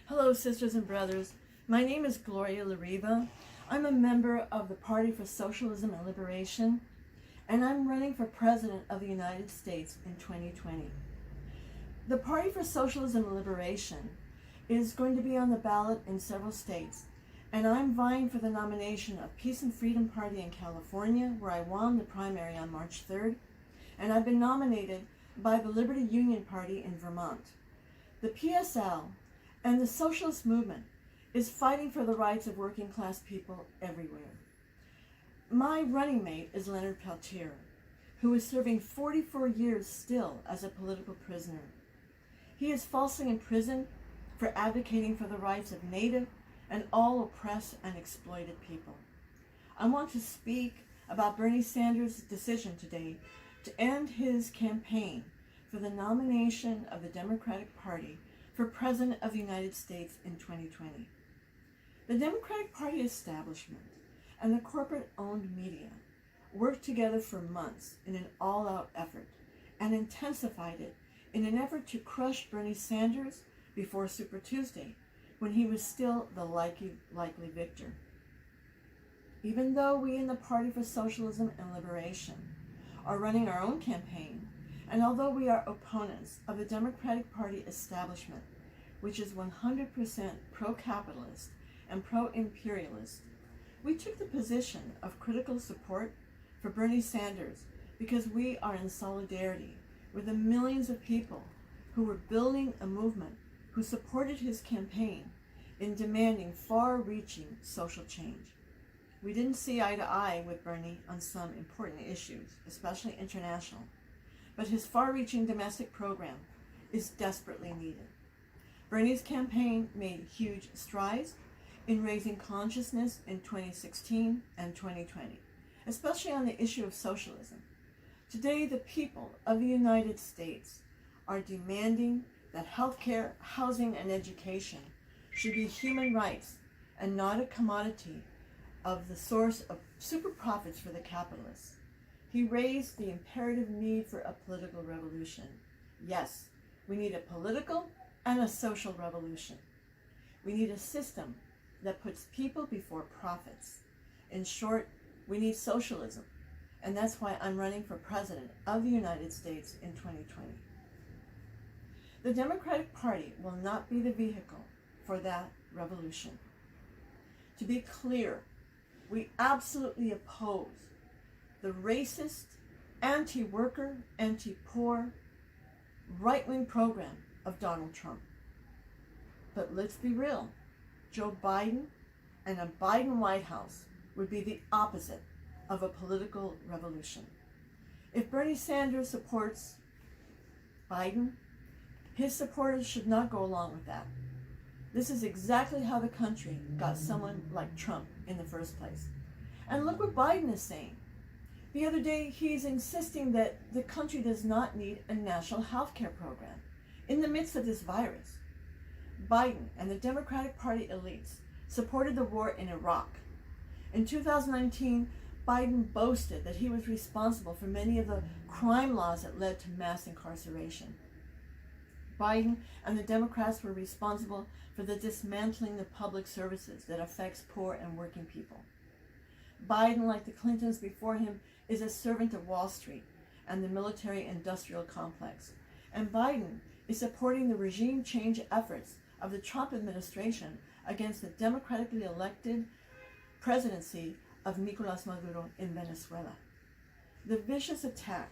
Hello, sisters and brothers. My name is Gloria La Riva. I'm a member of the Party for Socialism and Liberation, and I'm running for President of the United States in 2020. The Party for Socialism and Liberation is going to be on the ballot in several states, and I'm vying for the nomination of Peace and Freedom Party in California, where I won the primary on March 3rd, and I've been nominated by the Liberty Union Party in Vermont. The PSL and the socialist movement is fighting for the rights of working class people everywhere. My running mate is Leonard Peltier, who is serving 44 years still as a political prisoner. He is falsely imprisoned for advocating for the rights of Native and all oppressed and exploited people. I want to speak about Bernie Sanders' decision today to end his campaign for the nomination of the Democratic Party for President of the United States in 2020. The Democratic Party establishment and the corporate-owned media worked together for months in an all-out effort and intensified it in an effort to crush Bernie Sanders before Super Tuesday, when he was still the likely victor. Even though we in the Party for Socialism and Liberation are running our own campaign, and although we are opponents of the Democratic Party establishment, which is 100% pro-capitalist and pro-imperialist, we took the position of critical support for Bernie Sanders because we are in solidarity with the millions of people who were building a movement who supported his campaign in demanding far-reaching social change. We didn't see eye to eye with Bernie on some important issues, especially international, but his far-reaching domestic program is desperately needed. Bernie's campaign made huge strides in raising consciousness in 2016 and 2020, especially on the issue of socialism. Today, the people of the United States are demanding that healthcare, housing, and education should be human rights and not a commodity of the source of super profits for the capitalists. He raised the imperative need for a political revolution. Yes, we need a political and a social revolution. We need a system that puts people before profits. In short, we need socialism, and that's why I'm running for President of the United States in 2020. The Democratic Party will not be the vehicle for that revolution. To be clear, we absolutely oppose the racist, anti-worker, anti-poor, right-wing program of Donald Trump. But let's be real, Joe Biden and a Biden White House would be the opposite of a political revolution. If Bernie Sanders supports Biden, his supporters should not go along with that. This is exactly how the country got someone like Trump in the first place. And look what Biden is saying. The other day, he's insisting that the country does not need a national health care program in the midst of this virus. Biden and the Democratic Party elites supported the war in Iraq. In 2019, Biden boasted that he was responsible for many of the crime laws that led to mass incarceration. Biden and the Democrats were responsible for the dismantling of public services that affects poor and working people. Biden, like the Clintons before him, is a servant of Wall Street and the military-industrial complex. And Biden is supporting the regime change efforts of the Trump administration against the democratically elected presidency of Nicolas Maduro in Venezuela. The vicious attack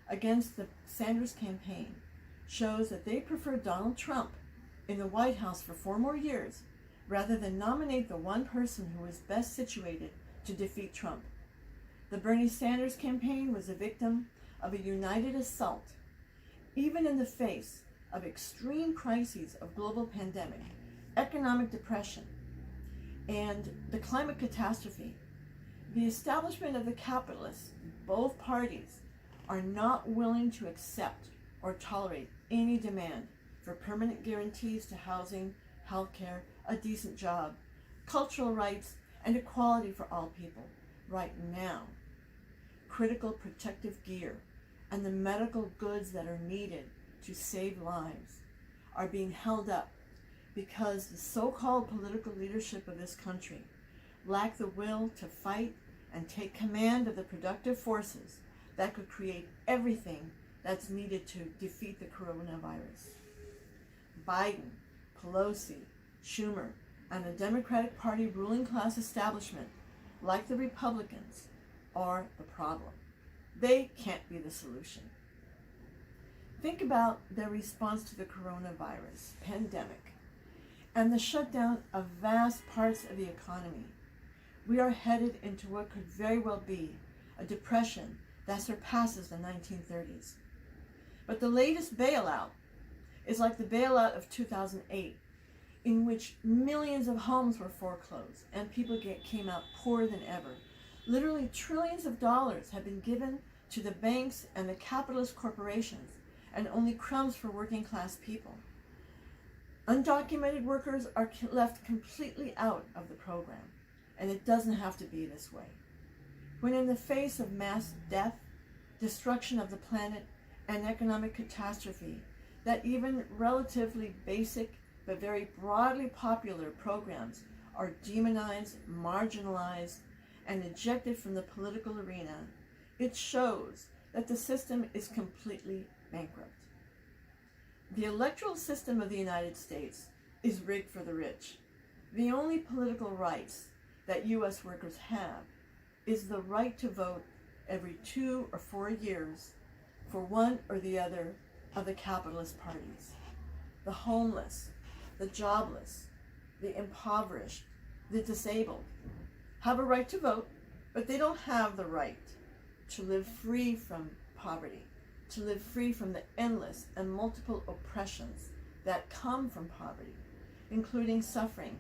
against the Sanders campaign shows that they prefer Donald Trump in the White House for 4 more years rather than nominate the one person who is best situated to defeat Trump. The Bernie Sanders campaign was a victim of a united assault, even in the face of extreme crises of global pandemic, economic depression, and the climate catastrophe. The establishment of the capitalists, both parties, are not willing to accept or tolerate any demand for permanent guarantees to housing, healthcare, a decent job, cultural rights, and equality for all people right now. Critical protective gear and the medical goods that are needed to save lives are being held up because the so-called political leadership of this country lack the will to fight and take command of the productive forces that could create everything that's needed to defeat the coronavirus. Biden, Pelosi, Schumer, and the Democratic Party ruling class establishment, like the Republicans, are the problem. They can't be the solution. Think about their response to the coronavirus pandemic and the shutdown of vast parts of the economy. We are headed into what could very well be a depression that surpasses the 1930s. But the latest bailout is like the bailout of 2008, in which millions of homes were foreclosed and people came out poorer than ever. Literally trillions of dollars have been given to the banks and the capitalist corporations, and only crumbs for working class people. Undocumented workers are left completely out of the program, and it doesn't have to be this way. When in the face of mass death, destruction of the planet, and economic catastrophe, that even relatively basic but very broadly popular programs are demonized, marginalized, and ejected from the political arena, it shows that the system is completely bankrupt. The electoral system of the United States is rigged for the rich. The only political rights that U.S. workers have is the right to vote every 2 or 4 years for one or the other of the capitalist parties. The homeless, the jobless, the impoverished, the disabled have a right to vote, but they don't have the right to live free from poverty, to live free from the endless and multiple oppressions that come from poverty, including suffering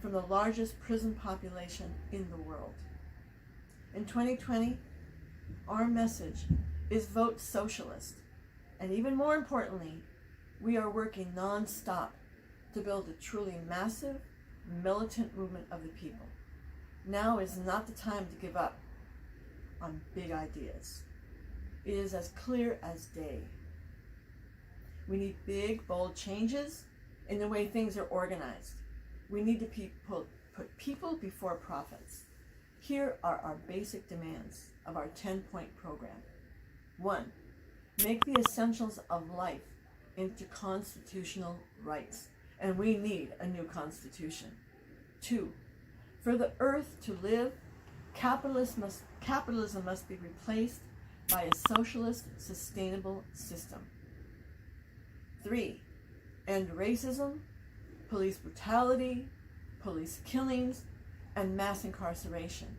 from the largest prison population in the world. In 2020, our message is vote socialist, and even more importantly, we are working non-stop to build a truly massive, militant movement of the people. Now is not the time to give up on big ideas. It is as clear as day. We need big, bold changes in the way things are organized. We need to put people before profits. Here are our basic demands of our 10-point program. 1, make the essentials of life into constitutional rights, and we need a new constitution. 2, for the earth to live, capitalism must be replaced by a socialist, sustainable system. 3, end racism, police brutality, police killings, and mass incarceration.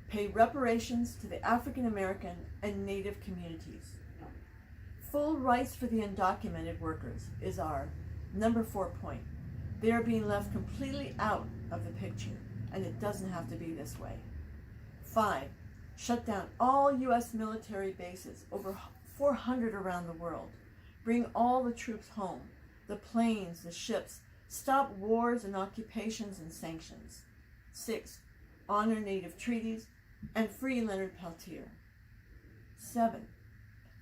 Pay reparations to the African American and Native communities. Full rights for the undocumented workers is our number 4 point. They are being left completely out of the picture, and it doesn't have to be this way. 5, shut down all U.S. military bases, over 400 around the world. Bring all the troops home, the planes, the ships. Stop wars and occupations and sanctions. 6, honor Native treaties and free Leonard Peltier. 7,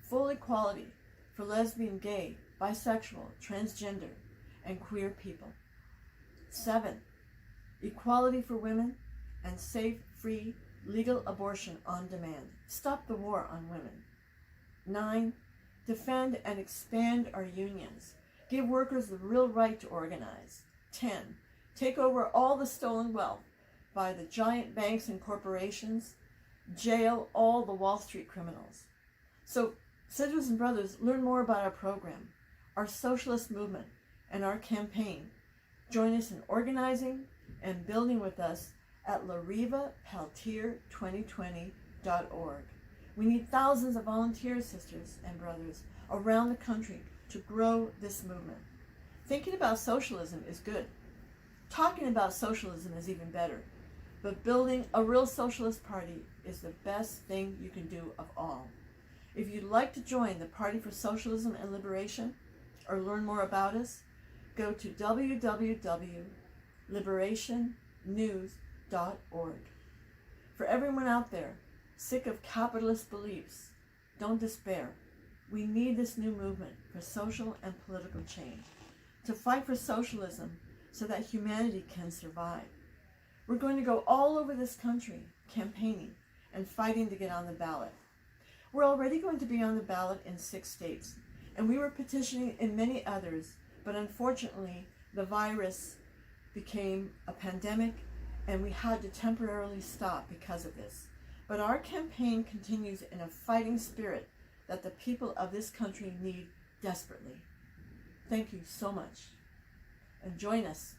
full equality for lesbian, gay, bisexual, transgender, and queer people. 7, equality for women and safe, free, legal abortion on demand. Stop the war on women. 9, defend and expand our unions. Give workers the real right to organize. 10, take over all the stolen wealth by the giant banks and corporations. Jail all the Wall Street criminals. So, sisters and brothers, learn more about our program, our socialist movement, and our campaign. Join us in organizing and building with us at larivapeltier2020.org. We need thousands of volunteers, sisters and brothers, around the country to grow this movement. Thinking about socialism is good. Talking about socialism is even better. But building a real socialist party is the best thing you can do of all. If you'd like to join the Party for Socialism and Liberation or learn more about us, go to www.liberationnews.org. For everyone out there sick of capitalist beliefs, don't despair. We need this new movement for social and political change. To fight for socialism, so that humanity can survive. We're going to go all over this country campaigning and fighting to get on the ballot. We're already going to be on the ballot in 6 states, and we were petitioning in many others, but unfortunately the virus became a pandemic and we had to temporarily stop because of this. But our campaign continues in a fighting spirit that the people of this country need desperately. Thank you so much, and join us.